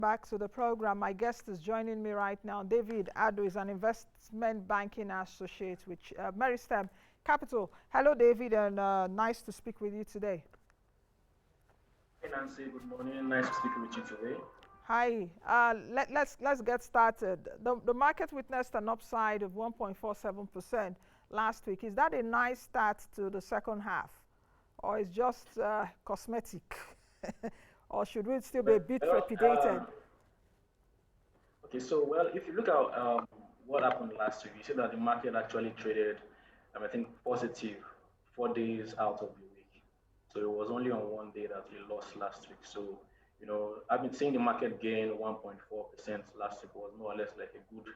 Back to the program. My guest is joining me right now. David Ado is an investment banking associate with Meristem Capital. Hello, David, and nice to speak with you today. Hey Nancy, good morning. Nice to speak with you today. Hi. Let's get started. The market witnessed an upside of 1.47% last week. Is that a nice start to the second half, or is just cosmetic, or should we still be a bit Well, trepidated? okay, if you look at what happened last week, you see that the market actually traded, I think, positive 4 days out of the week. So it was only on one day that it lost last week. So, I've been seeing the market gain 1.4% last week was more or less like a good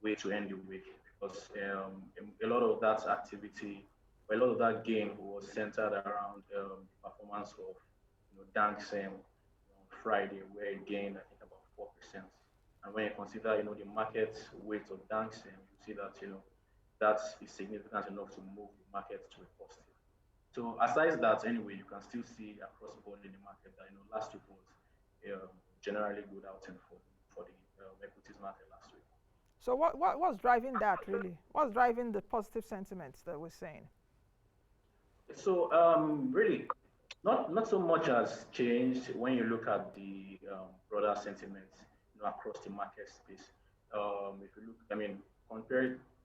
way to end the week because a lot of that activity, a lot of that gain was centered around the performance of, Dank on Friday, where it gained, I think, about 4%. And when you consider, the market weight of Danks, you see that, that is significant enough to move the market to a positive. So aside that, anyway, you can still see across the board in the market that, last week was generally good outing for the equities market last week. So what's driving that really? What's driving the positive sentiments that we're saying? So really, not so much has changed when you look at the broader sentiments, across the market space. If you look,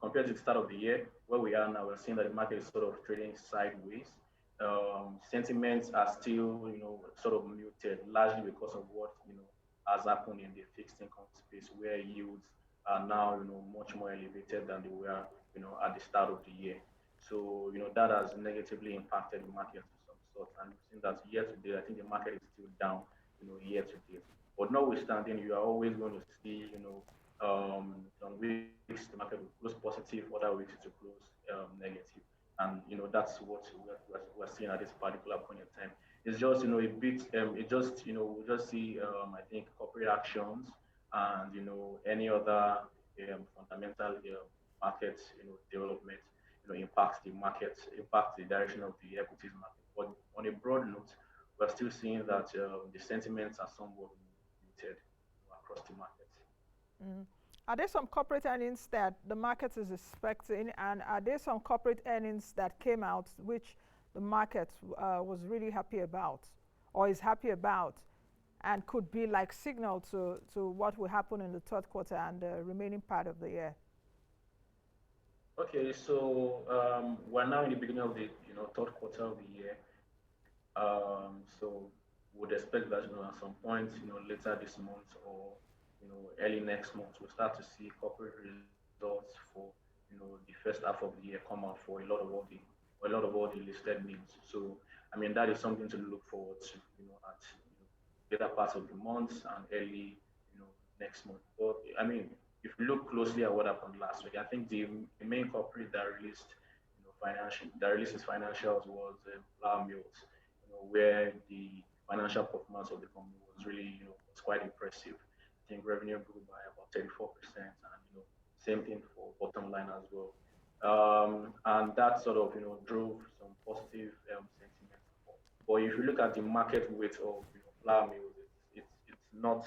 compared to the start of the year, where we are now, we're seeing that the market is sort of trading sideways. Sentiments are still, sort of muted, largely because of what has happened in the fixed income space, where yields are now, much more elevated than they were, at the start of the year. So, that has negatively impacted the market to some sort. And we've seen that year to date, I think the market is still down, year to date. But notwithstanding, you are always going to see, some weeks the market will close positive, other weeks it will close negative. And, that's what we're seeing at this particular point in time. It's just, a bit, we'll just see, I think, corporate actions and, any other fundamental market, development impacts the market, impacts the direction of the equities market. But on a broad note, we're still seeing that the sentiments are somewhat muted across the market. Mm. Are there some corporate earnings that the market is expecting, and are there some corporate earnings that came out which the market was really happy about, or is happy about, and could be like signal to what will happen in the third quarter and the remaining part of the year? Okay, so we're now in the beginning of the third quarter of the year. So would expect that at some point later this month or early next month we'll start to see corporate results for the first half of the year come out for a lot of all the listed names. So I mean that is something to look forward to at later parts of the month and early next month. But I mean if you look closely at what happened last week, I think the main corporate that released that released its financials was Flour Mills, where the financial performance of the company was really, was quite impressive. I think revenue grew by about 34%, and same thing for bottom line as well. And that sort of, drove some positive sentiment. But if you look at the market weight of, flour mills, it's not,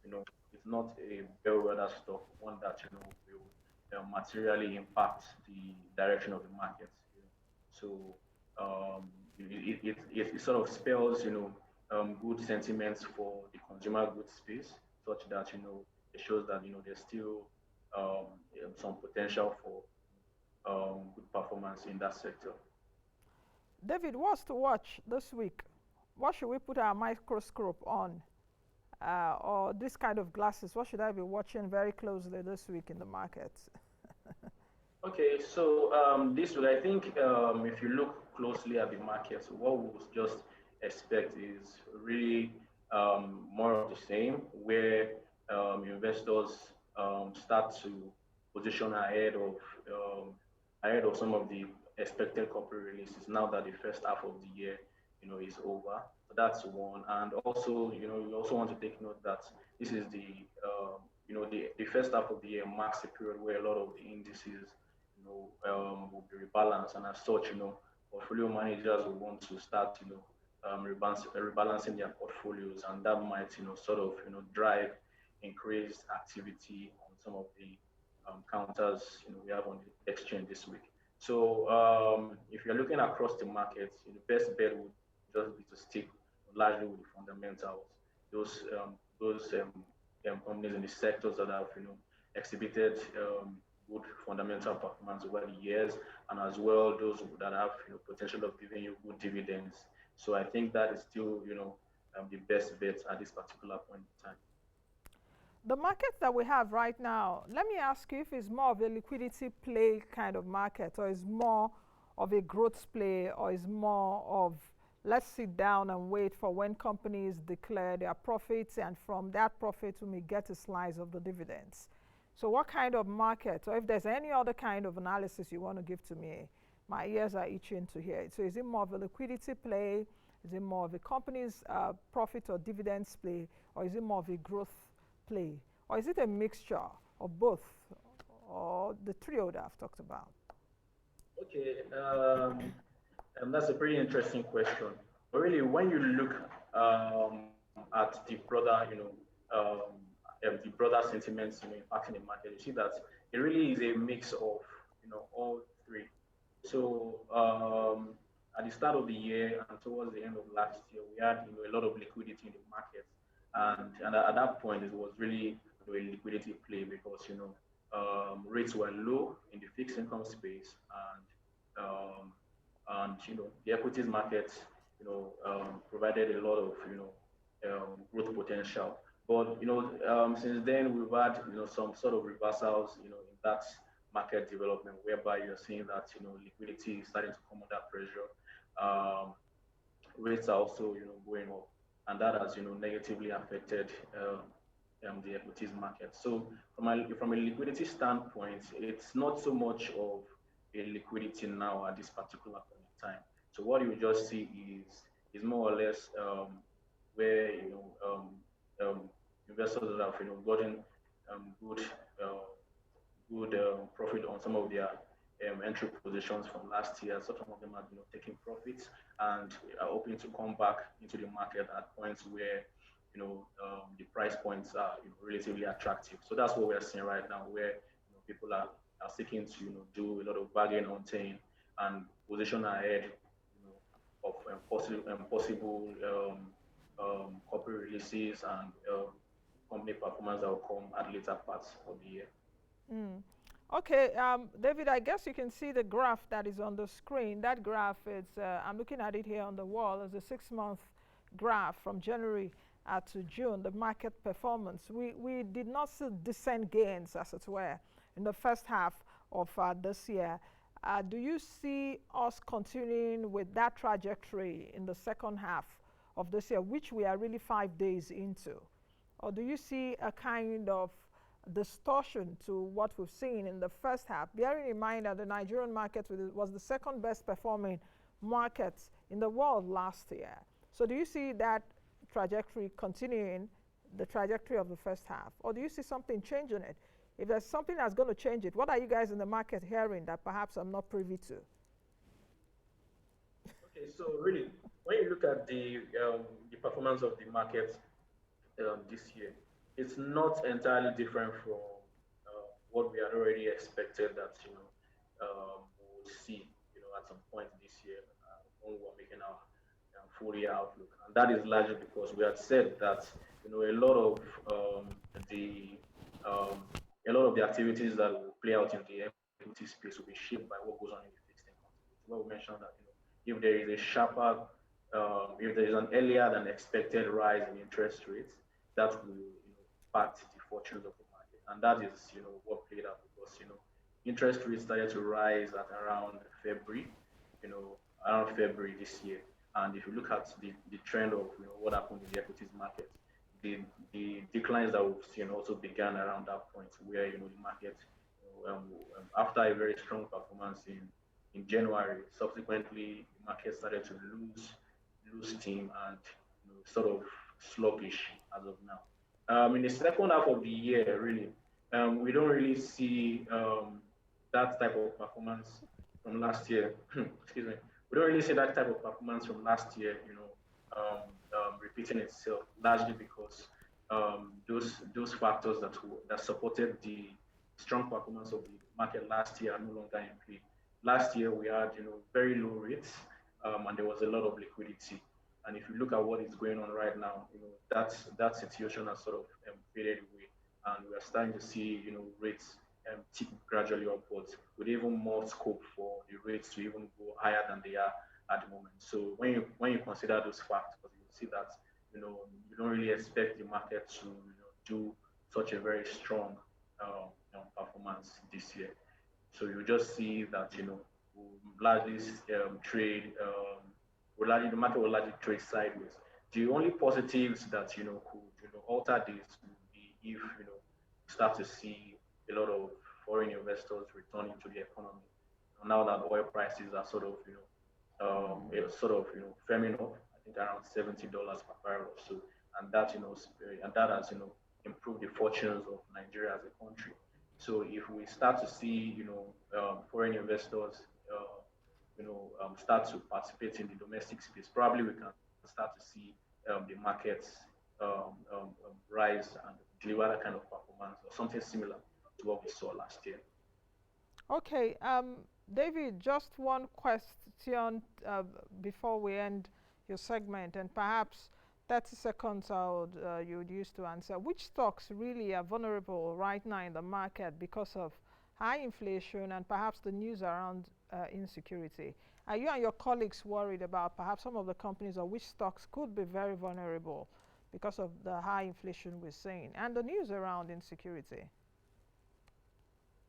you know, it's not a bellwether stock, one that will materially impact the direction of the market. So it sort of spells, good sentiments for the consumer goods space, such that it shows that there's still some potential for good performance in that sector. David, what's to watch this week? What should we put our microscope on? Or this kind of glasses? What should I be watching very closely this week in the market? Okay, so this week, I think if you look closely at the markets, what we would just expect is really more of the same, where investors start to position ahead of some of the expected corporate releases now that the first half of the year, is over. So that's one. And also, you also want to take note that this is the first half of the year marks a period where a lot of the indices, will be rebalanced. And as such, portfolio managers will want to start, rebalancing their portfolios. And that might, sort of, drive increased activity on some of the counters we have on the exchange this week. So if you're looking across the market, the best bet would just be to stick largely with the fundamentals. Those companies in the sectors that have exhibited good fundamental performance over the years, and as well those that have potential of giving you good dividends. So I think that is still the best bet at this particular point in time. The market that we have right now, let me ask you if it's more of a liquidity play kind of market, or is more of a growth play, or is more of let's sit down and wait for when companies declare their profits, and from that profit we may get a slice of the dividends. So what kind of market, or if there's any other kind of analysis you want to give to me, my ears are itching to hear it. So is it more of a liquidity play? Is it more of a company's profit or dividends play? Or is it more of a growth play? Or is it a mixture of both? Or the trio that I've talked about? Okay, that's a pretty interesting question. But really, when you look at the broader, the broader sentiments, impacting the market, you see that it really is a mix of, all three. So at the start of the year and towards the end of last year, we had, a lot of liquidity in the market, and at that point, it was really a liquidity play because, rates were low in the fixed income space, and the equities market provided a lot of growth potential. But since then we've had some sort of reversals in that market development, whereby you're seeing that liquidity is starting to come under pressure. Rates are also going up, and that has negatively affected the equities market. So from a liquidity standpoint, it's not so much of a liquidity now at this particular point in time. So what you just see is more or less where investors that have gotten good profit on some of their entry positions from last year. So some of them have taking profits and are hoping to come back into the market at points where the price points are relatively attractive. So that's what we're seeing right now, where people are seeking to do a lot of bargain hunting and position ahead of possible corporate releases and company performance that will come at later parts of the year. Mm. Okay, David, I guess you can see the graph that is on the screen. That graph is, I'm looking at it here on the wall, is a 6-month graph from January to June, the market performance. We did not see decent gains, as it were, in the first half of this year. Do you see us continuing with that trajectory in the second half of this year, which we are really 5 days into? Or do you see a kind of distortion to what we've seen in the first half, bearing in mind that the Nigerian market was the second best performing market in the world last year? So do you see that trajectory continuing, the trajectory of the first half, or do you see something changing it? If there's something that's going to change it, what are you guys in the market hearing that perhaps I'm not privy to? Okay, so really, when you look at the performance of the market this year, it's not entirely different from what we had already expected that we would see at some point this year when we were making our full year outlook, and that is largely because we had said that a lot of the a lot of the activities that will play out in the equity space will be shaped by what goes on in the fixed income space. Well, we mentioned that if there is a sharper, if there is an earlier than expected rise in interest rates, that will impact the fortunes of the market, and that is what played out because interest rates started to rise at around February, around February this year. And if you look at the trend of what happened in the equities market, the declines that we've seen also began around that point, where the market, after a very strong performance in January, subsequently the market started to lose steam and sort of sluggish as of now. In the second half of the year, really, we don't really see that type of performance from last year. Excuse me. We don't really see that type of performance from last year, repeating itself, largely because those factors that supported the strong performance of the market last year are no longer in play. Last year we had very low rates, and there was a lot of liquidity. And if you look at what is going on right now, that situation has sort of faded away, and we are starting to see rates tick gradually upwards, with even more scope for the rates to even go higher than they are at the moment. So when you consider those factors, you see that you don't really expect the market to do such a very strong performance this year. So you just see that we'll largely trade, the market will largely trade sideways. The only positives that could alter this would be if start to see a lot of foreign investors returning to the economy now that oil prices are sort of firming up. I think around $70 per barrel or so, and that has improved the fortunes of Nigeria as a country. So if we start to see foreign investors start to participate in the domestic space, probably we can start to see the markets rise and deliver that kind of performance or something similar to what we saw last year. Okay, David, just one question before we end your segment, and perhaps 30 seconds you would use to answer. Which stocks really are vulnerable right now in the market because of high inflation and perhaps the news around insecurity? Are you and your colleagues worried about perhaps some of the companies or which stocks could be very vulnerable because of the high inflation we're seeing and the news around insecurity?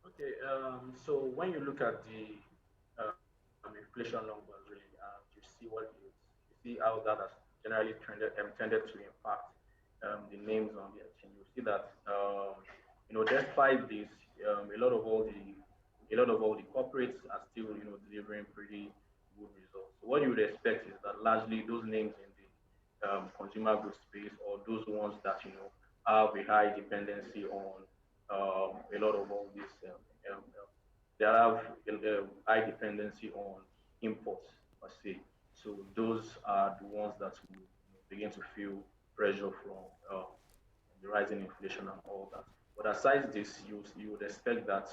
Okay, so when you look at the inflation numbers, really, you see you see how that has generally tended to impact the names on the exchange. You see that despite this, a lot of all the corporates are still delivering pretty good results. So what you would expect is that largely those names in the consumer goods space, or those ones that have a high dependency on a lot of all these they have a high dependency on imports per se. So those are the ones that will begin to feel pressure from the rising inflation and all that. But aside this, you would expect that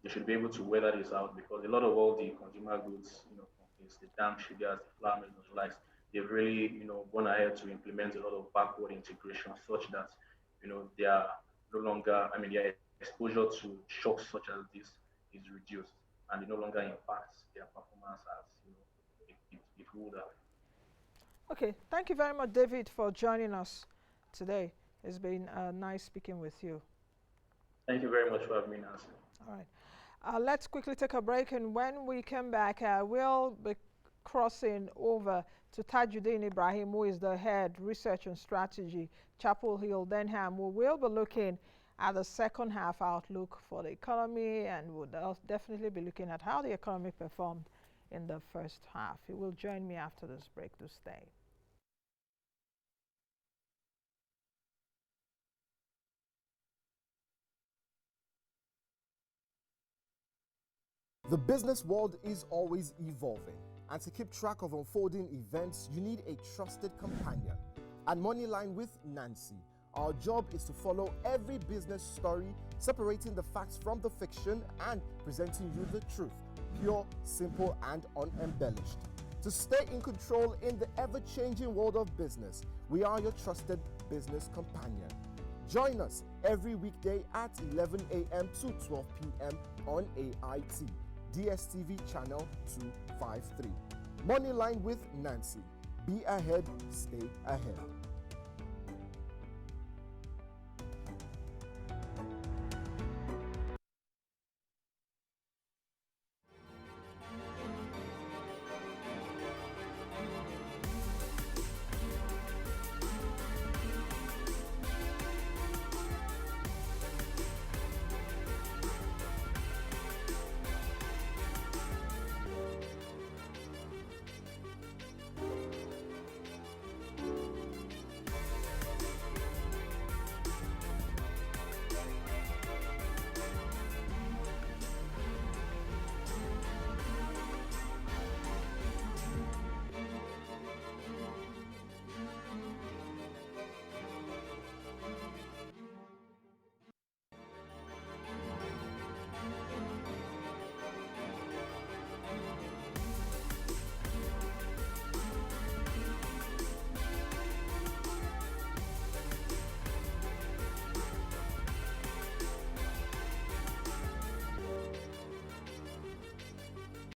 they should be able to weather this out, because a lot of all the consumer goods companies, the dam sugars, the flour mills, and the likes, they've really gone ahead to implement a lot of backward integration, such that they are no longer, I mean, their exposure to shocks such as this is reduced, and it no longer impacts their performance as it would have. Okay, thank you very much, David, for joining us today. It's been nice speaking with you. Thank you very much for having me, Nancy. All right. Let's quickly take a break, and when we come back, we'll be crossing over to Tajuddin Ibrahim, who is the head research and strategy, Chapel Hill, Denham. We will be looking at the second half outlook for the economy, and we'll definitely be looking at how the economy performed in the first half. You will join me after this break. To stay. The business world is always evolving, and to keep track of unfolding events, you need a trusted companion. At Moneyline with Nancy, our job is to follow every business story, separating the facts from the fiction and presenting you the truth, pure, simple, and unembellished. To stay in control in the ever-changing world of business, we are your trusted business companion. Join us every weekday at 11 a.m. to 12 p.m. on AIT. DSTV channel 253. Moneyline with Nancy. Be ahead, stay ahead.